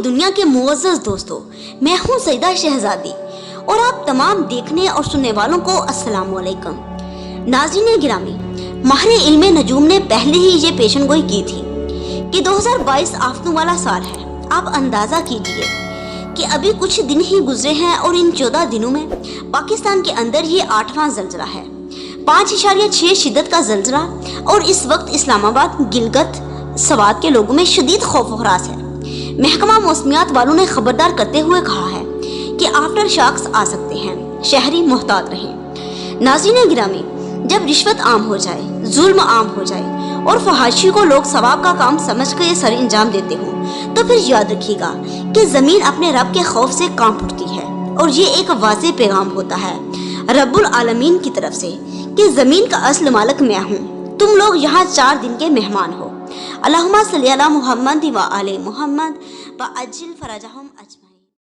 دنیا کے معزز دوستو، میں ہوں سیدہ شہزادی اور آپ تمام دیکھنے اور سننے والوں کو السلام علیکم۔ ناظرین گرامی، ماہر علم نجوم نے پہلے ہی یہ پیشن گوئی کی تھی کہ 2022 آفتوں والا سال ہے۔ آپ اندازہ کیجئے کہ ابھی کچھ دن ہی گزرے ہیں اور ان 14 دنوں میں پاکستان کے اندر یہ 8واں زلزلہ ہے، 5.6 شدت کا زلزلہ، اور اس وقت اسلام آباد، گلگت، سوات کے لوگوں میں شدید خوف و ہراس ہے۔ محکمہ موسمیات والوں نے خبردار کرتے ہوئے کہا ہے کہ آفٹر شاکس آ سکتے ہیں، شہری محتاط رہیں۔ ناظرین گرامی، جب رشوت عام ہو جائے، ظلم عام ہو جائے اور فحاشی کو لوگ ثواب کا کام سمجھ کے سر انجام دیتے ہوں، تو پھر یاد رکھیے گا کہ زمین اپنے رب کے خوف سے کانپ اٹھتی ہے، اور یہ ایک واضح پیغام ہوتا ہے رب العالمین کی طرف سے کہ زمین کا اصل مالک میں ہوں، تم لوگ یہاں 4 دن کے مہمان ہو۔ اللہم صلی علی محمد و آل محمد وعجل فرجہم اجمعین۔